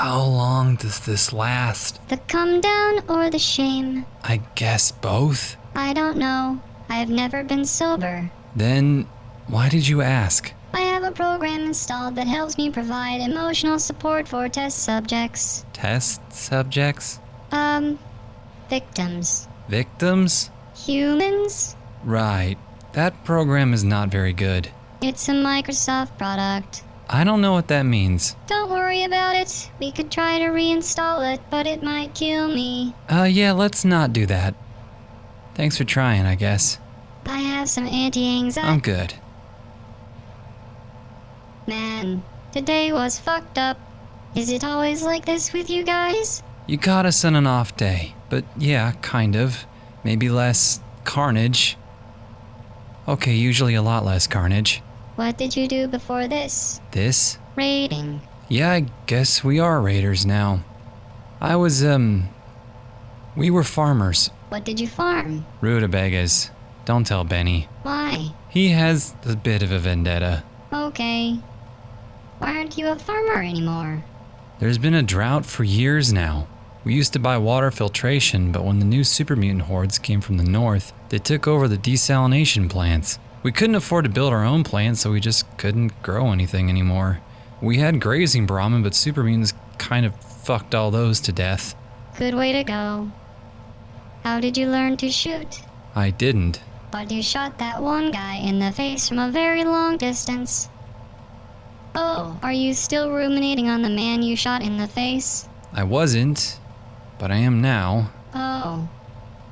How long does this last? The Comedown or the shame? I guess both. I don't know. I've never been sober. Then, why did you ask? I have a program installed that helps me provide emotional support for test subjects. Test subjects? Victims. Victims? Humans? Right. That program is not very good. It's a Microsoft product. I don't know what that means. Don't worry about it. We could try to reinstall it, but it might kill me. Yeah, let's not do that. Thanks for trying, I guess. I have some anti-anxiety. I'm good. Man, today was fucked up. Is it always like this with you guys? You caught us on an off day, but yeah, kind of. Maybe less carnage. Okay, usually a lot less carnage. What did you do before this? This? Raiding. Yeah, I guess we are raiders now. We were farmers. What did you farm? Rutabagas. Don't tell Benny. Why? He has a bit of a vendetta. Okay. Why aren't you a farmer anymore? There's been a drought for years now. We used to buy water filtration, but when the new super mutant hordes came from the north, they took over the desalination plants. We couldn't afford to build our own plant, so we just couldn't grow anything anymore. We had grazing Brahmin, but super mutants kind of fucked all those to death. Good way to go. How did you learn to shoot? I didn't. But you shot that one guy in the face from a very long distance. Oh, are you still ruminating on the man you shot in the face? I wasn't, but I am now. Oh,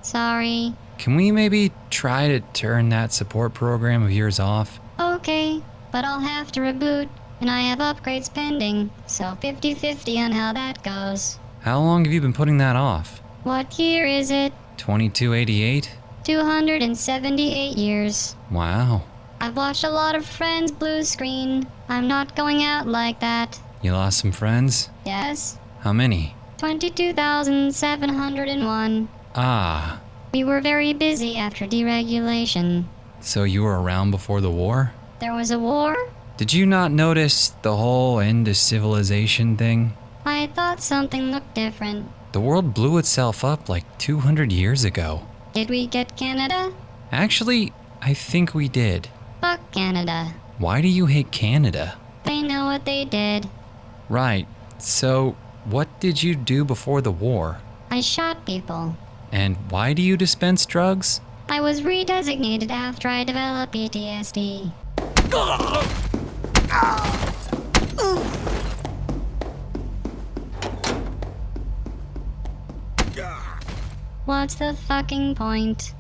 sorry. Can we maybe try to turn that support program of yours off? Okay, but I'll have to reboot, and I have upgrades pending, so 50-50 on how that goes. How long have you been putting that off? What year is it? 2288? 278 years. Wow. I've watched a lot of Friends blue screen. I'm not going out like that. You lost some friends? Yes. How many? 22,701. Ah. We were very busy after deregulation. So you were around before the war? There was a war? Did you not notice the whole end of civilization thing? I thought something looked different. The world blew itself up like 200 years ago. Did we get Canada? Actually, I think we did. Fuck Canada. Why do you hate Canada? They know what they did. Right. So, what did you do before the war? I shot people. And why do you dispense drugs? I was redesignated after I developed PTSD. What's the fucking point?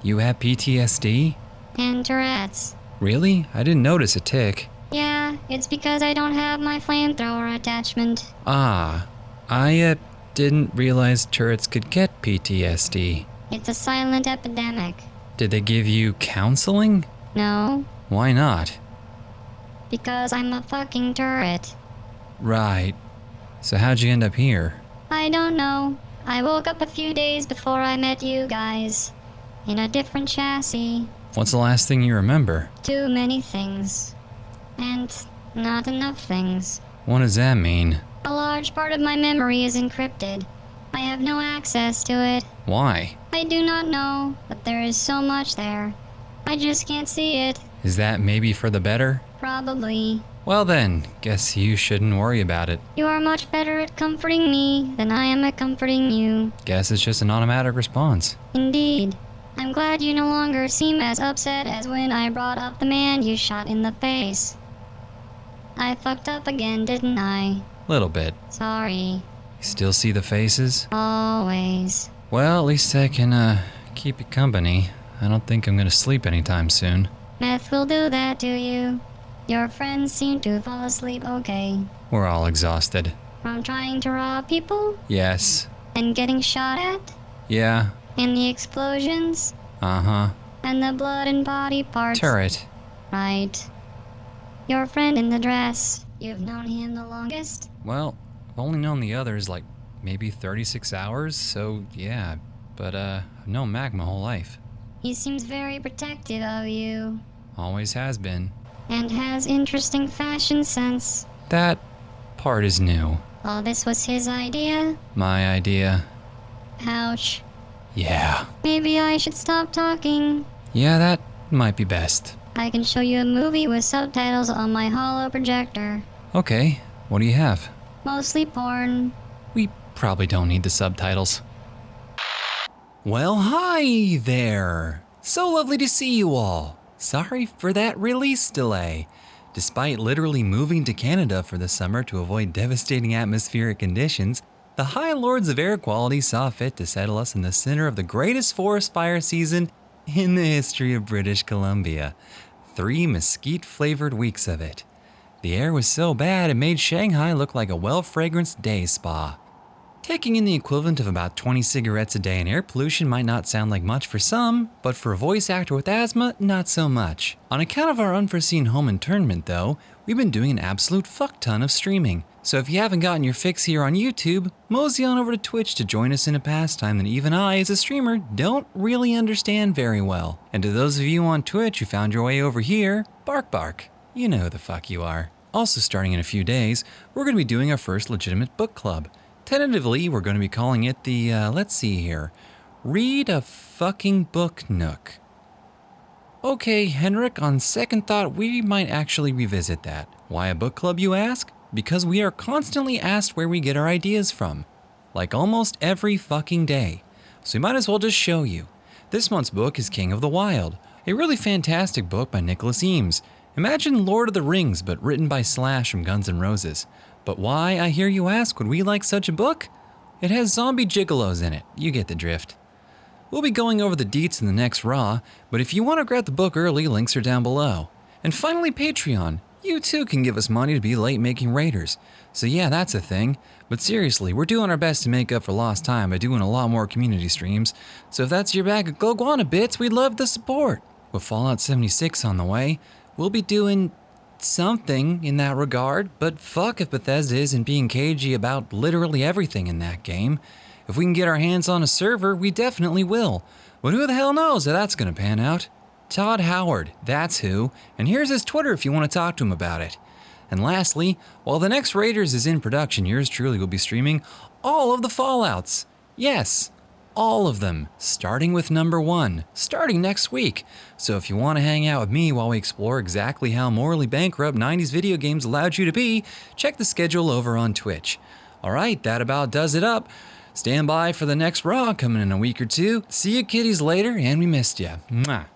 You have PTSD? And Tourette's. Really? I didn't notice a tick. Yeah, it's because I don't have my flamethrower attachment. Ah, I didn't realize turrets could get PTSD. It's a silent epidemic. Did they give you counseling? No, Why not? because I'm a fucking turret. Right. So how'd you end up here? I don't know. I woke up a few days before I met you guys. In a different chassis. What's the last thing you remember? Too many things. And not enough things. What does that mean? A large part of my memory is encrypted. I have no access to it. Why? I do not know, but there is so much there. I just can't see it. Is that maybe for the better? Probably. Well then, guess you shouldn't worry about it. You are much better at comforting me than I am at comforting you. Guess it's just an automatic response. Indeed. I'm glad you no longer seem as upset as when I brought up the man you shot in the face. I fucked up again, didn't I? Little bit. Sorry. You still see the faces? Always. Well, at least I can, keep you company. I don't think I'm gonna sleep anytime soon. Meth will do that to you. Your friends seem to fall asleep okay. We're all exhausted. From trying to rob people? Yes. And getting shot at? Yeah. And the explosions? Uh-huh. And the blood and body parts? Turret. Right. Your friend in the dress. You've known him the longest? Well, I've only known the others like maybe 36 hours, so yeah. But, I've known Mac my whole life. He seems very protective of you. Always has been. And has interesting fashion sense. That part is new. All this was his idea? My idea. Ouch. Yeah. Maybe I should stop talking. Yeah, that might be best. I can show you a movie with subtitles on my holo projector. Okay, what do you have? Mostly porn. We probably don't need the subtitles. Well, hi there. So lovely to see you all. Sorry for that release delay. Despite literally moving to Canada for the summer to avoid devastating atmospheric conditions, the High Lords of Air Quality saw fit to settle us in the center of the greatest forest fire season in the history of British Columbia. 3 mesquite-flavored weeks of it. The air was so bad it made Shanghai look like a well-fragranced day spa. Taking in the equivalent of about 20 cigarettes a day in air pollution might not sound like much for some, but for a voice actor with asthma, not so much. On account of our unforeseen home internment though, we've been doing an absolute fuck ton of streaming. So if you haven't gotten your fix here on YouTube, mosey on over to Twitch to join us in a pastime that even I, as a streamer, don't really understand very well. And to those of you on Twitch who found your way over here, bark bark. You know who the fuck you are. Also starting in a few days, we're going to be doing our first legitimate book club. Tentatively, we're going to be calling it the, let's see here, Read a Fucking Book Nook. Okay, Henrik, on second thought, we might actually revisit that. Why a book club, you ask? Because we are constantly asked where we get our ideas from. Like almost every fucking day. So we might as well just show you. This month's book is King of the Wyld, a really fantastic book by Nicholas Eames. Imagine Lord of the Rings, but written by Slash from Guns N' Roses. But why, I hear you ask, would we like such a book? It has zombie gigolos in it. You get the drift. We'll be going over the deets in the next Raw, but if you want to grab the book early, links are down below. And finally, Patreon. You too can give us money to be late making raiders. So yeah, that's a thing. But seriously, we're doing our best to make up for lost time by doing a lot more community streams. So if that's your bag of Goguana bits, we'd love the support. With Fallout 76 on the way, we'll be doing something in that regard, but fuck if Bethesda isn't being cagey about literally everything in that game. If we can get our hands on a server, we definitely will. But who the hell knows how that's gonna pan out? Todd Howard, that's who, and here's his Twitter if you want to talk to him about it. And lastly, while the next Raiders is in production, yours truly will be streaming all of the Fallouts. Yes, all of them, starting with number 1, starting next week. So if you want to hang out with me while we explore exactly how morally bankrupt 90s video games allowed you to be, check the schedule over on Twitch. Alright, that about does it up. Stand by for the next Raw coming in a week or two. See you kiddies later, and we missed ya. Mwah.